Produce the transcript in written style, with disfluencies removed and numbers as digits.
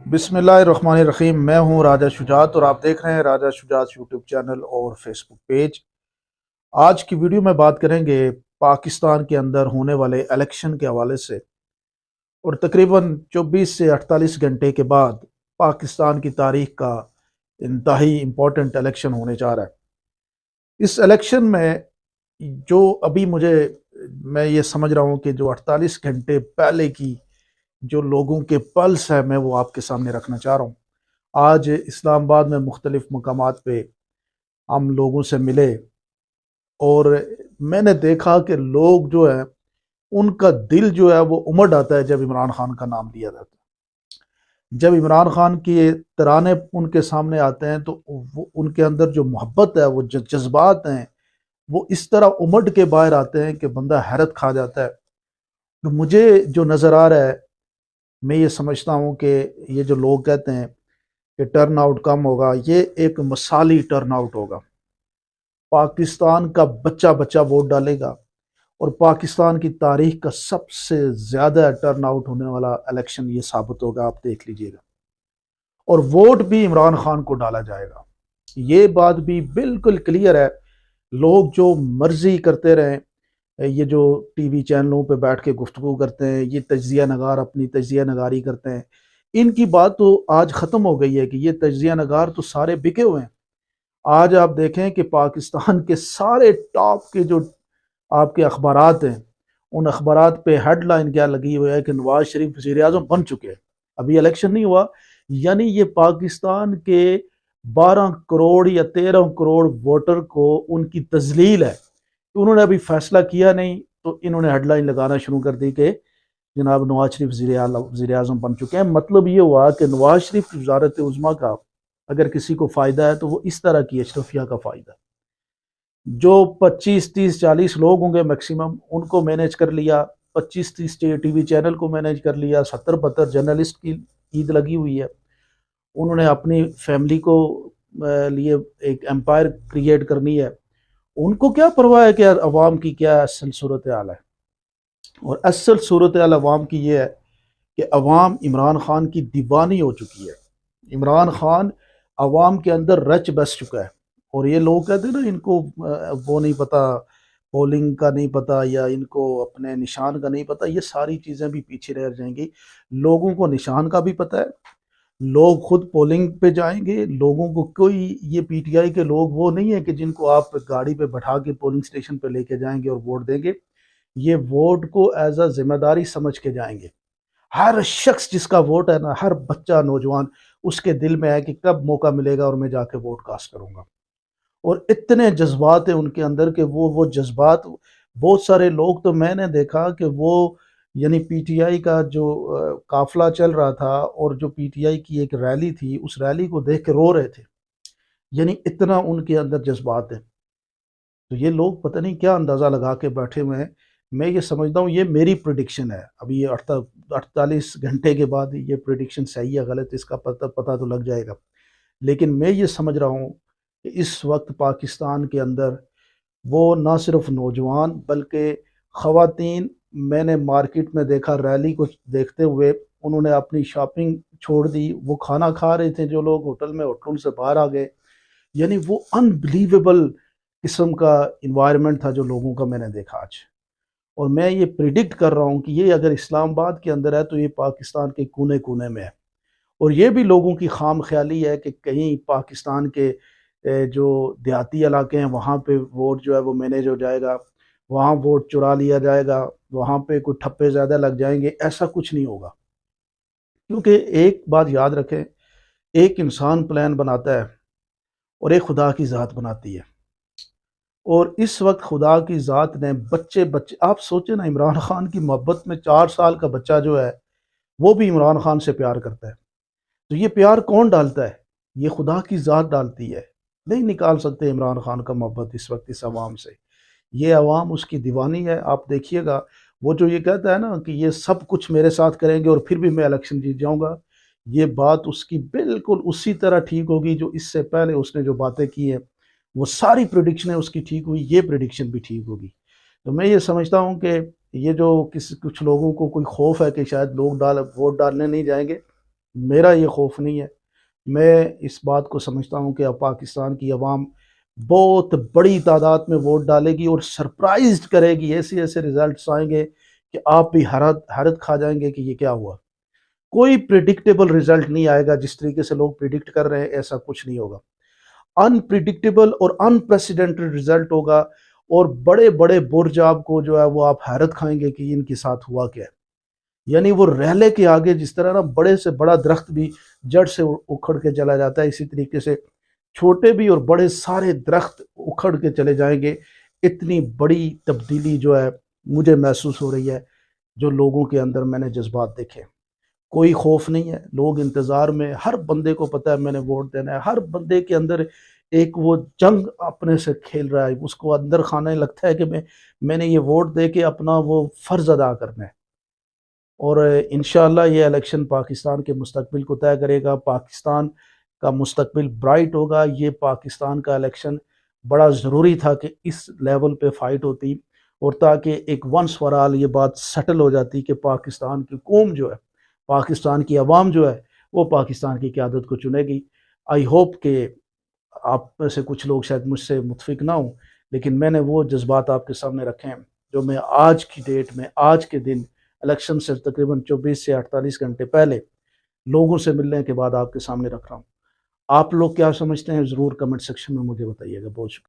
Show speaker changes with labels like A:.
A: बिस्मिल्लाहिर्रहमानिर्रहीम। मैं हूं राजा शुजात और आप देख रहे हैं राजा शुजात यूट्यूब चैनल और फेसबुक पेज। आज की वीडियो में बात करेंगे पाकिस्तान के अंदर होने वाले इलेक्शन के हवाले से। और तकरीबन 24 से 48 घंटे के बाद पाकिस्तान की तारीख का इंतहाई इम्पोर्टेंट इलेक्शन होने जा रहा है। इस इलेक्शन में जो अभी मैं ये समझ रहा हूँ कि जो 48 घंटे पहले की जो लोगों के पल्स है, मैं वो आपके सामने रखना चाह रहा हूँ। आज इस्लामाबाद में मुख्तलिफ मकामात पे हम लोगों से मिले और मैंने देखा कि लोग जो है उनका दिल जो है वो उमड़ आता है जब इमरान खान का नाम लिया जाता है। जब इमरान खान के तराने उनके सामने आते हैं तो वो उनके अंदर जो मोहब्बत है, वो जज्बात हैं, वो इस तरह उमड़ के बाहर आते हैं कि बंदा हैरत खा जाता है। तो मुझे जो नज़र आ रहा है, मैं ये समझता हूँ कि ये जो लोग कहते हैं कि टर्न आउट कम होगा, ये एक मिसाली टर्न आउट होगा। पाकिस्तान का बच्चा बच्चा वोट डालेगा और पाकिस्तान की तारीख का सबसे ज़्यादा टर्न आउट होने वाला इलेक्शन ये साबित होगा, आप देख लीजिएगा। और वोट भी इमरान खान को डाला जाएगा, ये बात भी बिल्कुल क्लियर है। लोग जो मर्जी करते रहें, ये जो टीवी चैनलों पे बैठ के गुफ्तगू करते हैं, ये तज्जिया नगार अपनी तज्जिया नगारी करते हैं, इनकी बात तो आज ख़त्म हो गई है कि ये तज्जिया नगार तो सारे बिके हुए हैं। आज आप देखें कि पाकिस्तान के सारे टॉप के जो आपके अखबारात हैं, उन अखबारात पे हेडलाइन क्या लगी हुई है कि नवाज शरीफ वज़ीर आज़म बन चुके हैं, अभी इलेक्शन नहीं हुआ। यानी ये पाकिस्तान के 12 करोड़ या 13 करोड़ वोटर को उनकी तजलील है। उन्होंने अभी फैसला किया नहीं तो इन्होंने हेडलाइन लगाना शुरू कर दी कि जनाब नवाज शरीफ वज़ीर आज़म बन चुके हैं। मतलब ये हुआ कि नवाज शरीफ की वज़ारत उज़्मा का अगर किसी को फ़ायदा है तो वो इस तरह की अशरफिया का फ़ायदा। जो 25 30 40 लोग होंगे मैक्सिमम, उनको मैनेज कर लिया, 25 30 टीवी चैनल को मैनेज कर लिया, 70 72 जर्नलिस्ट की ईद लगी हुई है। उन्होंने अपनी फैमिली को लिए एक एम्पायर क्रिएट करनी है। उनको क्या परवाह है कि अवाम की क्या असल सूरत हाल है। और असल सूरत हाल अवाम की ये है कि अवाम इमरान खान की दीवानी हो चुकी है। इमरान खान अवाम के अंदर रच बस चुका है। और ये लोग कहते हैं ना, इनको वो नहीं पता, पोलिंग का नहीं पता, या इनको अपने निशान का नहीं पता, ये सारी चीज़ें भी पीछे रह जाएंगी। लोगों को निशान का भी पता है, लोग खुद पोलिंग पे जाएंगे। लोगों को कोई, ये पीटीआई के लोग वो नहीं है कि जिनको आप गाड़ी पे बैठा के पोलिंग स्टेशन पे लेके जाएंगे और वोट देंगे। ये वोट को एज अ जिम्मेदारी समझ के जाएंगे। हर शख्स जिसका वोट है ना, हर बच्चा नौजवान, उसके दिल में है कि कब मौका मिलेगा और मैं जाके वोट कास्ट करूंगा। और इतने जज्बात हैं उनके अंदर कि वो जज्बात, बहुत सारे लोग तो मैंने देखा कि वो, यानी पीटीआई का जो काफिला चल रहा था और जो पीटीआई की एक रैली थी, उस रैली को देख के रो रहे थे। यानी इतना उनके अंदर जज्बात है। तो ये लोग पता नहीं क्या अंदाज़ा लगा के बैठे हुए हैं। मैं ये समझता हूँ, ये मेरी प्रिडिक्शन है। अभी ये 48 घंटे के बाद ये प्रिडिक्शन सही है गलत, इसका पता तो लग जाएगा। लेकिन मैं ये समझ रहा हूँ कि इस वक्त पाकिस्तान के अंदर वो ना सिर्फ नौजवान बल्कि ख़वातीन, मैंने मार्केट में देखा रैली को देखते हुए उन्होंने अपनी शॉपिंग छोड़ दी। वो खाना खा रहे थे जो लोग होटल में, होटल से बाहर आ गए। यानी वो अनबिलीवेबल किस्म का इन्वायरमेंट था जो लोगों का मैंने देखा आज। और मैं ये प्रिडिक्ट कर रहा हूँ कि ये अगर इस्लामाबाद के अंदर है तो ये पाकिस्तान के कोने कोने में है। और ये भी लोगों की खाम ख्याली है कि कहीं पाकिस्तान के जो देहाती इलाके हैं वहाँ पे वोट जो है वो मैनेज हो जाएगा, वहाँ वोट चुरा लिया जाएगा, वहाँ पे कोई ठप्पे ज़्यादा लग जाएंगे। ऐसा कुछ नहीं होगा। क्योंकि एक बात याद रखें, एक इंसान प्लान बनाता है और एक खुदा की ज़ात बनाती है। और इस वक्त खुदा की ज़ात ने बच्चे बच्चे, आप सोचें ना, इमरान खान की मोहब्बत में 4 साल का बच्चा जो है वो भी इमरान खान से प्यार करता है। तो ये प्यार कौन डालता है? ये खुदा की ज़ात डालती है। नहीं निकाल सकते इमरान खान का मोहब्बत इस वक्त इस अवाम से। ये अवाम उसकी दीवानी है। आप देखिएगा, वो जो ये कहता है ना कि ये सब कुछ मेरे साथ करेंगे और फिर भी मैं इलेक्शन जीत जाऊंगा, ये बात उसकी बिल्कुल उसी तरह ठीक होगी जो इससे पहले उसने जो बातें की हैं, वो सारी प्रिडिक्शनें उसकी ठीक हुई, ये प्रिडिक्शन भी ठीक होगी। तो मैं ये समझता हूँ कि ये जो कुछ लोगों को कोई खौफ है कि शायद लोग वोट डालने नहीं जाएंगे, میرا یہ خوف نہیں ہے۔ میں اس بات کو سمجھتا ہوں کہ اب پاکستان کی عوام بہت بڑی تعداد میں ووٹ ڈالے گی اور سرپرائزڈ کرے گی، ایسے ایسے ریزلٹس آئیں گے کہ آپ بھی حیرت کھا جائیں گے کہ یہ کیا ہوا۔ کوئی پریڈکٹیبل ریزلٹ نہیں آئے گا، جس طریقے سے لوگ پریڈکٹ کر رہے ہیں ایسا کچھ نہیں ہوگا۔ انپریڈکٹیبل اور انپریسیڈنٹڈ ریزلٹ ہوگا، اور بڑے بڑے برج آپ کو جو ہے وہ آپ حیرت کھائیں گے کہ ان کے ساتھ ہوا کیا ہے۔ یعنی وہ ریلے کے آگے جس طرح نا بڑے سے بڑا درخت بھی جڑ سے اکھڑ کے چلا جاتا ہے، اسی طریقے سے چھوٹے بھی اور بڑے سارے درخت اکھڑ کے چلے جائیں گے۔ اتنی بڑی تبدیلی جو ہے مجھے محسوس ہو رہی ہے، جو لوگوں کے اندر میں نے جذبات دیکھے۔ کوئی خوف نہیں ہے، لوگ انتظار میں، ہر بندے کو پتہ ہے میں نے ووٹ دینا ہے، ہر بندے کے اندر ایک وہ جنگ اپنے سے کھیل رہا ہے، اس کو اندر خانے لگتا ہے کہ میں نے یہ ووٹ دے کے اپنا وہ فرض ادا کرنا ہے۔ اور انشاءاللہ یہ الیکشن پاکستان کے مستقبل کو طے کرے گا، پاکستان کا مستقبل برائٹ ہوگا۔ یہ پاکستان کا الیکشن بڑا ضروری تھا کہ اس لیول پہ فائٹ ہوتی، اور تاکہ ایک ونس فار آل یہ بات سیٹل ہو جاتی کہ پاکستان کی قوم جو ہے، پاکستان کی عوام جو ہے، وہ پاکستان کی قیادت کو چنے گی۔ آئی ہوپ کہ آپ میں سے کچھ لوگ شاید مجھ سے متفق نہ ہوں، لیکن میں نے وہ جذبات آپ کے سامنے رکھے ہیں جو میں آج کی ڈیٹ میں، آج کے دن، الیکشن سے تقریباً 24 سے 48 گھنٹے پہلے لوگوں سے ملنے کے بعد آپ کے سامنے رکھ رہا ہوں۔ آپ لوگ کیا سمجھتے ہیں ضرور کمنٹ سیکشن میں مجھے بتائیے گا۔ بہت شکریہ۔